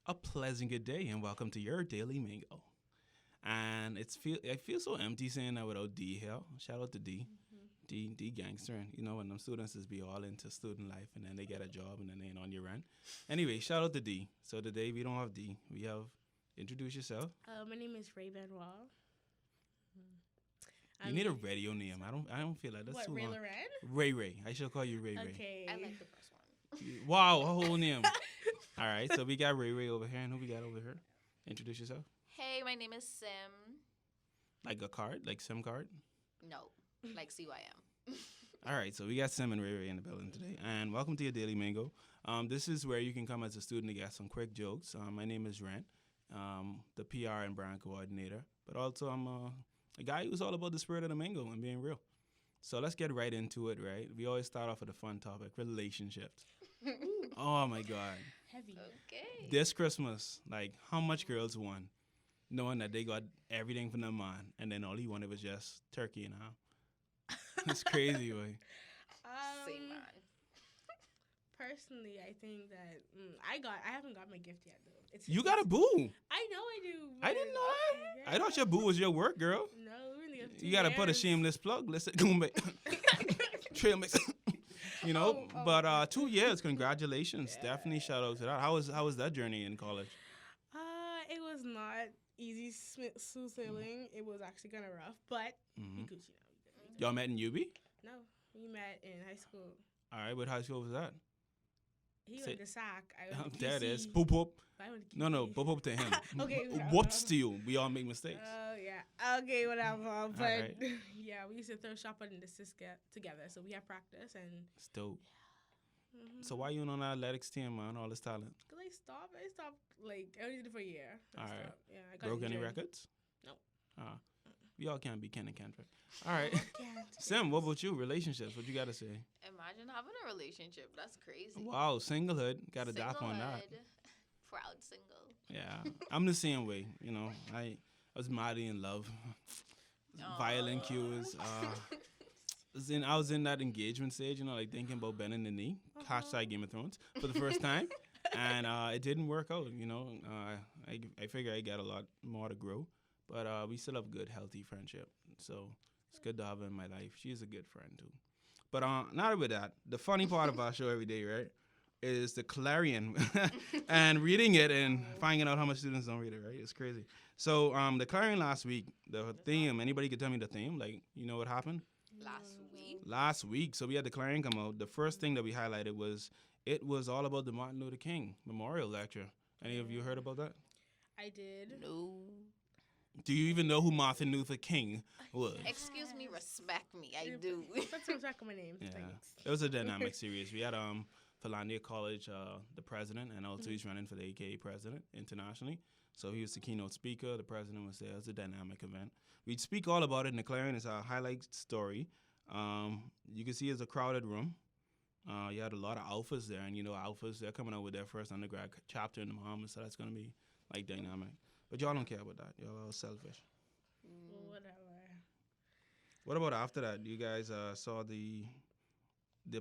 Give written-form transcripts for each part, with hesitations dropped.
A pleasant good day and welcome to your daily Mingo. And I feel so empty saying that without D here. Shout out to D. D gangster, and when them students is be all into student life and then they get a job and then they ain't on your rent. Anyway, shout out to D. So today we don't have D. We have introduce yourself. My name is Ray Benoit. You need a radio name. I don't feel like that's What, too Ray long. Loren? Ray. I shall call you Ray. Okay. I like the first one. Wow, a whole name. All right, so we got Ray over here, and who we got over here? Introduce yourself. Hey, my name is Sim. Like a card, like SIM card. No, like CYM. All right, so we got Sim and Ray in the building today, and welcome to your Daily Mango. This is where you can come as a student to get some quick jokes. My name is Rent, the PR and brand coordinator, but also I'm a guy who's all about the spirit of the mango and being real. So let's get right into it, right? We always start off with a fun topic, relationships. Oh, my God. Heavy. Okay. This Christmas, like, how much girls won knowing that they got everything from their man, and then all he wanted was just turkey and ham? It's crazy, way. Same man. Personally, I think that I haven't got my gift yet though. You got a boo. I know I do. I didn't know that. I thought your boo was your work, girl. No, we're in the You got to put a shameless plug. Listen, trail mix. But 2 years, congratulations. Yeah. Definitely shout out to that. How was that journey in college? It was not easy smooth sailing. It was actually kind of rough, but we Mhm. Gucci now. Y'all met in UB? No, we met in high school. All right, what high school was that? He Say- went to SAC. I went to There it is. QC. Poop whoop. I went to No, QC. poop whoop to him. Okay, Whoops to you. We all make mistakes. Oh yeah. Okay, whatever. But right. yeah, we used to throw shop and assist together, so we had practice and. It's dope. So why you on the athletics team, man? All this talent. Cause I stopped like I only did it for a year. I All right. stopped. Yeah, I got Broke any injured. records? No. We all can't be Ken and Kendrick. All right. Can't. Sim, what about you? Relationships. What you got to say? Imagine having a relationship. That's crazy. Wow, singlehood. Got a doc on that. Singlehood. Proud single. Yeah, I'm the same way. I was madly in love. Violent Aw. cues. I was in that engagement stage, like thinking about bending the knee. Hashtag Game of Thrones for the first time, and it didn't work out. I figure I got a lot more to grow, but we still have good, healthy friendship. So it's good to have her in my life. She's a good friend too. But not with that. The funny part of our show every day, right, is the Clarion and reading it and finding out how much students don't read it. Right, it's crazy. So the Clarion last week, the theme. Anybody could tell me the theme? Like, what happened? Last week. So we had the Clarion come out. The first thing that we highlighted was it was all about the Martin Luther King Memorial Lecture. Any of you heard about that? I did. No. Do you even know who Martin Luther King was? Excuse me, respect me. I do. That's what's back on my name. Yeah, Thanks. it was a dynamic series. We had Philadelphia College, the president, and also he's running for the AKA president internationally. So he was the keynote speaker. The president was there. It was a dynamic event. We'd speak all about it in the Clarion. It's our highlight story. You can see it's a crowded room. You had a lot of alphas there, and alphas, they're coming out with their first undergrad chapter in the Bahamas, so that's going to be like dynamic. But y'all don't care about that. Y'all are selfish. Whatever. What about after that? You guys saw the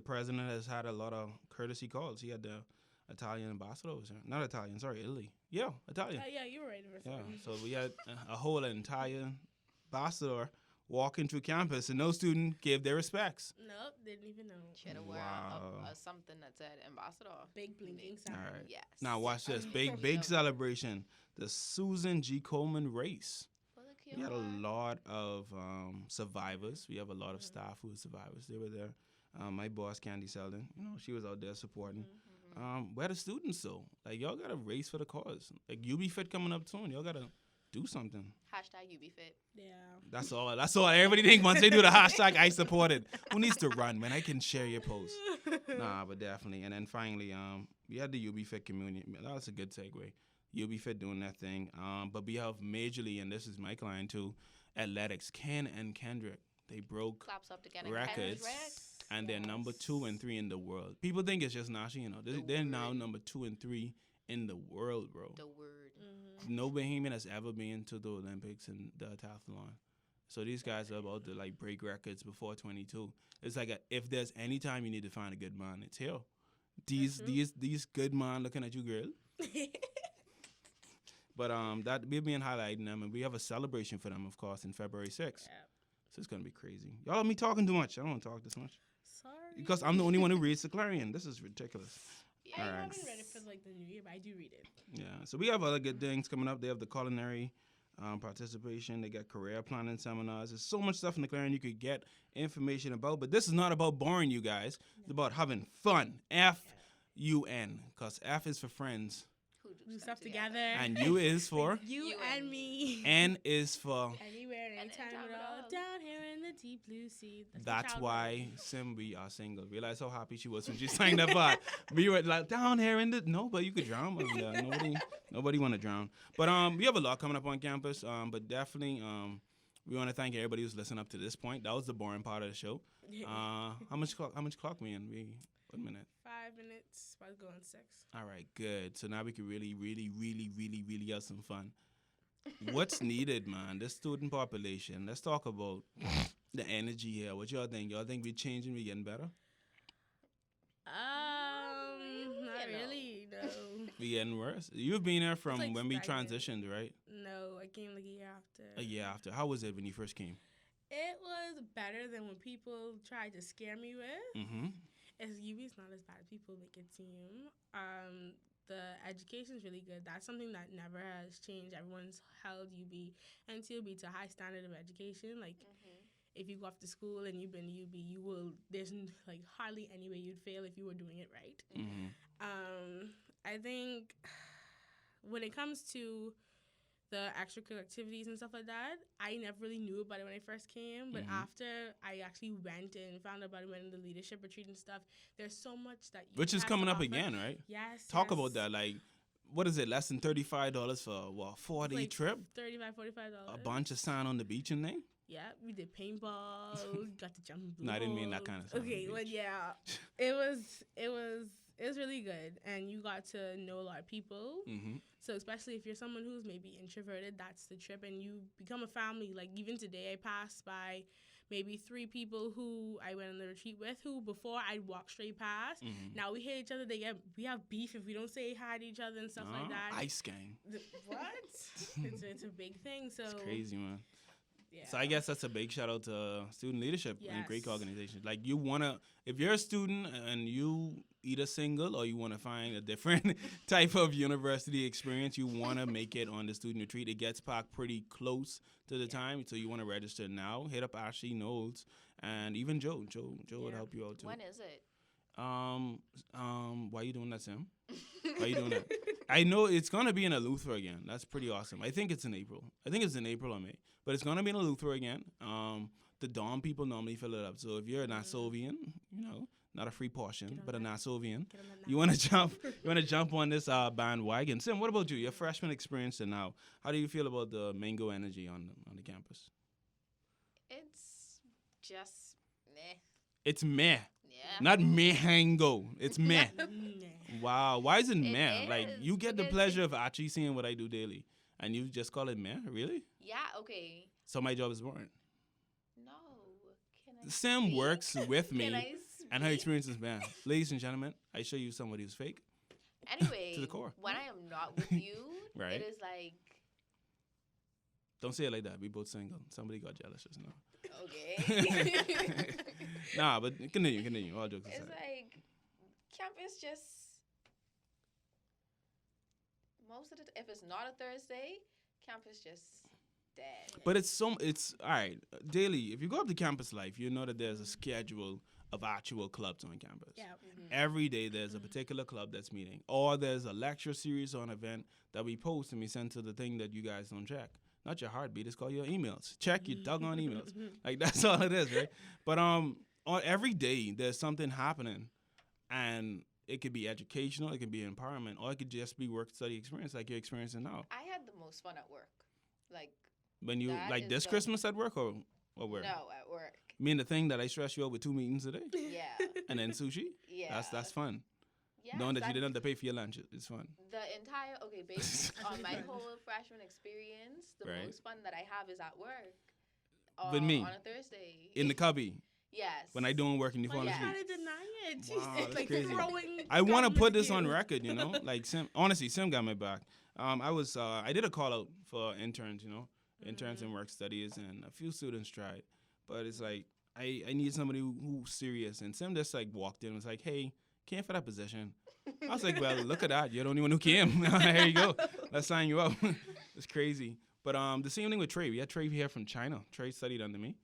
president has had a lot of courtesy calls. He had the Italian ambassador over there. Not Italian, sorry, Italy. Yeah, Italian. Yeah, you were right. Yeah, so we had a whole entire ambassador walking through campus, and no student gave their respects. Nope, didn't even know. Should have worn Wow. something that said ambassador. Big blinking All sign. right. Yes. Now watch this. Big celebration. The Susan G. Coleman race. We had a lot of survivors. We have a lot of staff who were survivors. They were there. My boss, Candy Selden, she was out there supporting. Where the students, though? Like, y'all got to race for the cause. Like, UB Fit coming up soon. Y'all got to do something. Hashtag UBFit. Yeah. That's all. Everybody think once they do the hashtag, I support it. Who needs to run, man? I can share your post. Nah, but definitely. And then finally, we had the UB Fit community. That's a good segue. UB Fit doing that thing. But we have majorly, and this is my client too, athletics. Ken and Kendrick. They broke Claps up together. records. And they're number 2 and 3 in the world. People think it's just national. They're now number 2 and 3 in the world, bro. The word. No Bahamian has ever been to the Olympics in the decathlon. So these guys are about to break records before 22. It's like if there's any time you need to find a good man, it's here. These good man looking at you, girl. But that we're being highlighting them, and we have a celebration for them, of course, in February 6th. Yeah. So it's gonna be crazy. Y'all have me talking too much. I don't want to talk this much Sorry. because I'm the only one who reads the Clarion. This is ridiculous. Yeah. I Alright. haven't read it for like the new year, but I do read it. Yeah. So we have other good things coming up. They have the culinary participation. They got career planning seminars. There's so much stuff in the Clarion you could get information about. But this is not about boring you guys. It's about having fun. FUN, because F is for friends, Who Do stuff together. and U is for, you You and and me. N is for. Anywhere, anytime anytime at at all. all. Down here in the deep blue sea. the That's child why Sim, we are single. Realize how happy she was when she signed up. We were like down here in the no, but you could drown. But, nobody want to drown. But we have a lot coming up on campus. But definitely we want to thank everybody who's listened up to this point. That was the boring part of the show. How much clock we in? 1 minute. 5 minutes. About to go on 6. All right, good. So now we can really have some fun. What's needed, man? The student population. Let's talk about the energy here. What y'all think? Y'all think we're changing? We getting better? Not you know. really. No. We getting worse? You've been here from like when we stagnant. transitioned, right? No, I came like a year after. A year after. How was it when you first came? It was better than when people tried to scare me with. Mm-hmm. UB's not as bad as people make it seem. The education's really good. That's something that never has changed. Everyone's held UB and TLB to a high standard of education. Like, if you go off to school and you've been UB, you will. There's like hardly any way you'd fail if you were doing it right. Mm-hmm. I think when it comes to the extracurricular activities and stuff like that, I never really knew about it when I first came. But after I actually went and found out about it, went in the leadership retreat and stuff, there's so much that you Which is have coming to up offer. again, right? Yes. Talk yes. about that. Like, what is it? Less than $35 for what? 4-day Like trip? $35, $45. A bunch of sand on the beach and thing? Yeah, we did paintball. Got to jump in blue No, I didn't mean that holes. kind of stuff on the Okay, well, beach. yeah, it was really good, and you got to know a lot of people. Mm-hmm. So especially if you're someone who's maybe introverted, that's the trip, and you become a family. Like even today, I passed by maybe 3 people who I went on the retreat with, who before I'd walk straight past. Mm-hmm. Now we hate each other. We have beef if we don't say hi to each other and stuff like that. Ice gang. What? it's a big thing. So It's crazy, man. yeah. So I guess that's a big shout out to student leadership and Greek Yes. organizations. Like you wanna, if you're a student and you either single or you wanna find a different type of university experience, you wanna make it on the student retreat. It gets packed pretty close to the time, so you wanna register now. Hit up Ashley Knowles and even Joe. Joe would Yeah. help you out too. When is it? Why you doing that, Sam? Why you doing that? I know it's gonna be in Eleuthera again. That's pretty awesome. I think it's in April. I think it's in April or May. But it's gonna be in Eleuthera again. The Dawn people normally fill it up. So if you're a Nasovian, not a free portion, but a Nasovian, Get on that you wanna jump on this bandwagon. Sim, what about you? Your freshman experience and now, how do you feel about the Mingo energy on the campus? It's just meh. It's meh, Yeah. not mehango. It's meh. Nah. Wow, why is it meh? Like is, you get the because pleasure of actually seeing what I do daily, and you just call it meh? Really? Yeah. Okay. So my job is boring. No. Can I? Sam speak? works with me, Can I and her speak? experience is bad. Ladies and gentlemen, I show you somebody who's fake. Anyway, to the core. when I am not with you, Right. it is like Don't say it like that. We both single. Somebody got jealous just now. okay. Nah, but continue. All jokes It's aside. like campus just most of the if it's not a Thursday, campus just dead. But it's all right. Daily, if you go up to campus life, you know that there's a schedule of actual clubs on campus. Yeah. Every day there's a particular club that's meeting, or there's a lecture series or an event that we post and we send to the thing that you guys don't check. Not your heartbeat, it's called your emails. Check your doggone emails. Like that's all it is, right? But on every day there's something happening, and it could be educational, it could be empowerment, or it could just be work study experience like you're experiencing now. I had the most fun at work. Like When you That like is this the- Christmas at work or where? no, at work. You mean the thing that I stressed you out with 2 meetings a day, Yeah. and then sushi? Yeah. That's fun. Yeah, Knowing that you that- didn't have to pay for your lunch, it's fun. The entire based on my Fun. whole freshman experience, the Right. most fun that I have is at work. With me? On a Thursday. In the cubby Yes. when I doing work and you Well, fall yeah. asleep. Trying to deny it. Wow, that's like crazy. throwing I want to gum put at this on you. record, Like Sim, honestly, Sim got my back. I did a call out for interns, interns in work studies, and a few students tried, but it's like I need somebody who's serious, and some just like walked in and was like, hey, came for that position. I was like, well, look at that, you're the only one who came. Here you go, let's sign you up. It's crazy. But the same thing with Trey. We had Trey here from China. Trey studied under me.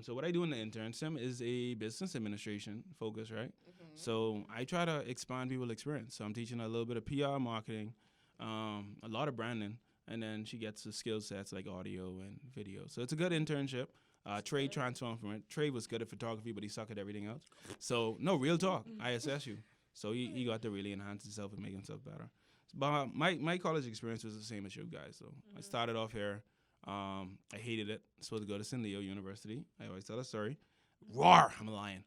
So what I do in the intern sim is a business administration focus, right? So I try to expand people's experience. So I'm teaching a little bit of PR marketing, a lot of branding, and then she gets the skill sets like audio and video. So it's a good internship. Trey transformed from it. Trey was good at photography, but he sucked at everything else. So no, real talk, ISSU. So he got to really enhance himself and make himself better. But my college experience was the same as you guys. So I started off here. I hated it. Supposed to go to San Diego University. I always tell a story. Roar! I'm a lion.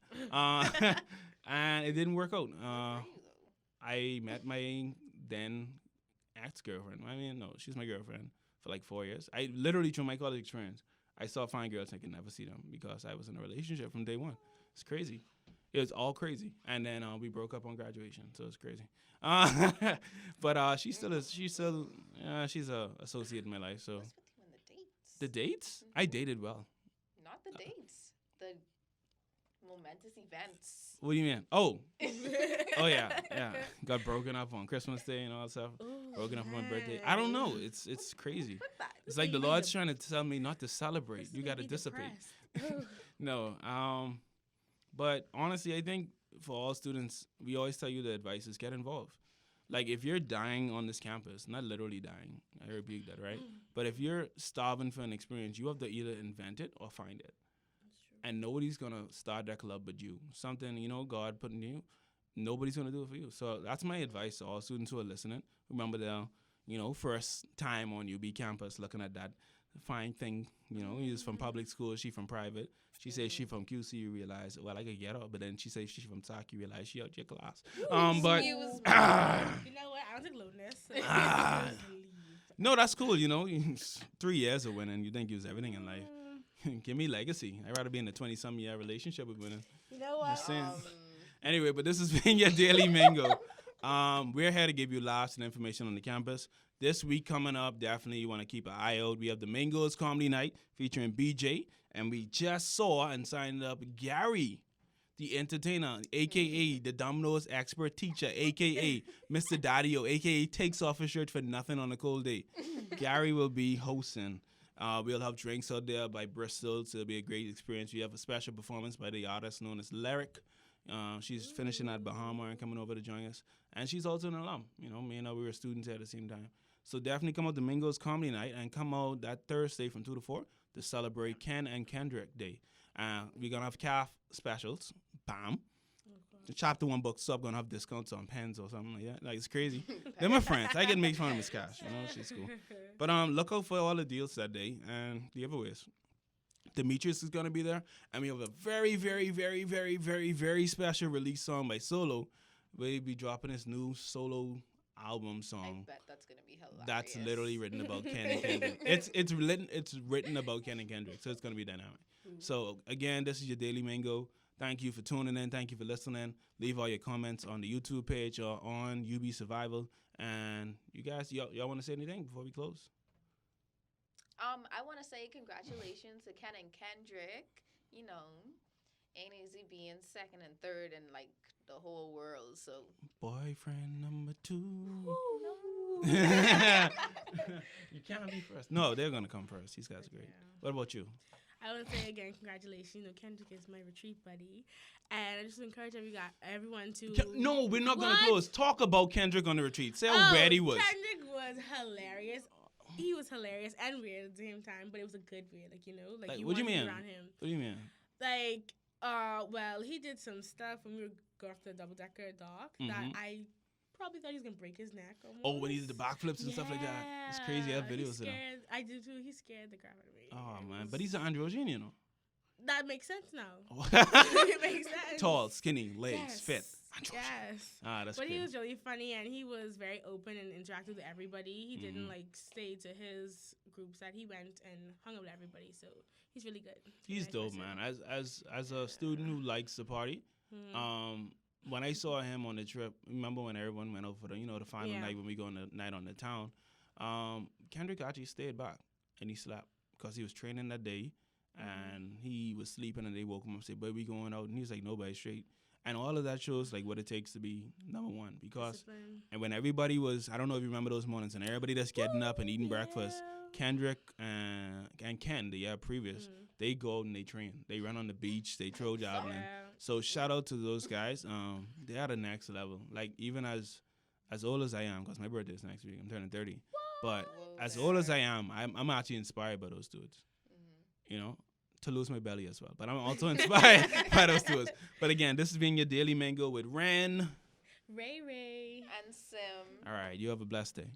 And it didn't work out. I met my then ex-girlfriend. I mean, no, she's my girlfriend for like 4 years. I literally, through my college experience, I saw fine girls and I could never see them because I was in a relationship from day one. It's crazy. It was all crazy. And then we broke up on graduation, so it's crazy. But she's a associate in my life. So What's with you and the dates? the dates, I dated well. Not the dates. The momentous events. What do you mean? Oh yeah. Got broken up on Christmas Day and all that stuff. Broken up on my birthday. I don't know. It's crazy. What's that? It's like the Lord's trying to tell me not to celebrate. You got to dissipate. No. But honestly, I think for all students, we always tell you the advice is get involved. Like if you're dying on this campus, not literally dying, I rebuke that, right? But if you're starving for an experience, you have to either invent it or find it. And nobody's going to start that club but you. Something, God put in you, nobody's going to do it for you. So that's my advice to all students who are listening. Remember the, first time on UB campus looking at that fine thing, he's from public school, she from private. She says she from QC, you realize, well, I could get her. But then she says she from SAC, you realize she out your class. But you know what? I don't think lowness. No, that's cool, 3 years of winning. You think you was everything in life. Give me legacy. I'd rather be in a 20-some year relationship with winning. You know what? Anyway, but this has been your Daily Mingo. We're here to give you laughs and information on the campus. This week coming up, definitely you want to keep an eye out. We have the Mingoes Comedy Night featuring BJ. And we just saw and signed up Gary, the entertainer, a.k.a. the Domino's expert teacher, a.k.a. Mr. Daddio, a.k.a. takes off his shirt for nothing on a cold day. Gary will be hosting. We'll have drinks out there by Bristol, so it'll be a great experience. We have a special performance by the artist known as Lyric. She's finishing at Bahama and coming over to join us. And she's also an alum. Me and her, we were students at the same time. So definitely come out to Mingo's Comedy Night and come out that Thursday from 2 to 4 to celebrate Ken and Kendrick Day. We're going to have calf specials. Bam. The Chapter 1 book sub going to have discounts on pens or something like that. Like, it's crazy. They're my friends. I can make fun of Miss Cash. She's cool. But look out for all the deals that day and the giveaways. Demetrius is going to be there. And we have a very, very, very, very, very, very special release song by Solo. We'll be dropping his new solo album song. I bet that's going to be hilarious. That's literally written about Ken and Kendrick. It's written about Ken and Kendrick, so it's going to be dynamic. So, again, this is your Daily Mango. Thank you for tuning in. Thank you for listening. Leave all your comments on the YouTube page or on UB Survival. And you guys, y'all want to say anything before we close? I want to say congratulations to Ken and Kendrick. Ain't easy being second and third in like the whole world. So boyfriend number 2. no. You can't be first. No, they're gonna come first. These guys are great. What about you? I want to say again, congratulations. Kendrick is my retreat buddy, and I just encourage everyone to. No, we're not gonna close. Talk about Kendrick on the retreat. Say how bad he was. Kendrick was hilarious. He was hilarious and weird at the same time, but it was a good weird, like you what do you mean? around him. What do you mean? Well, he did some stuff when we were going off the double-decker dock that I probably thought he was going to break his neck almost. Oh, when he did the backflips and stuff like that. It's crazy. I have videos of him. I do too. He scared the crap out of me. Oh, man. But he's an androgen, That makes sense now. It makes sense. Tall, skinny, legs, fit. Yes. That's But great. he was really funny, and he was very open and interacted with everybody. He didn't, stay to his groups that he went and hung out with everybody, so he's really good. He's dope, man. As a student who likes to party, when I saw him on the trip, remember when everyone went over for the final night when we go on the night on the town, Kendrick actually stayed back and he slept because he was training that day and he was sleeping and they woke him up and said, "Boy, we going out," and he's like, "Nobody straight." And all of that shows like what it takes to be number one because Discipline. and when everybody was, I don't know if you remember those mornings and everybody that's getting up and eating breakfast, Kendrick and Ken the year previous, they go out and they train. They run on the beach, they throw javelin. Yeah. So shout out to those guys. They are the next level. Like even as old as I am, because my birthday is next week, I'm turning 30. But as old as I am, I'm actually inspired by those dudes. You know, to lose my belly as well. But I'm also inspired by those dudes. But again, this has been your Daily Mango with Ren. Ray. And Sim. All right, you have a blessed day.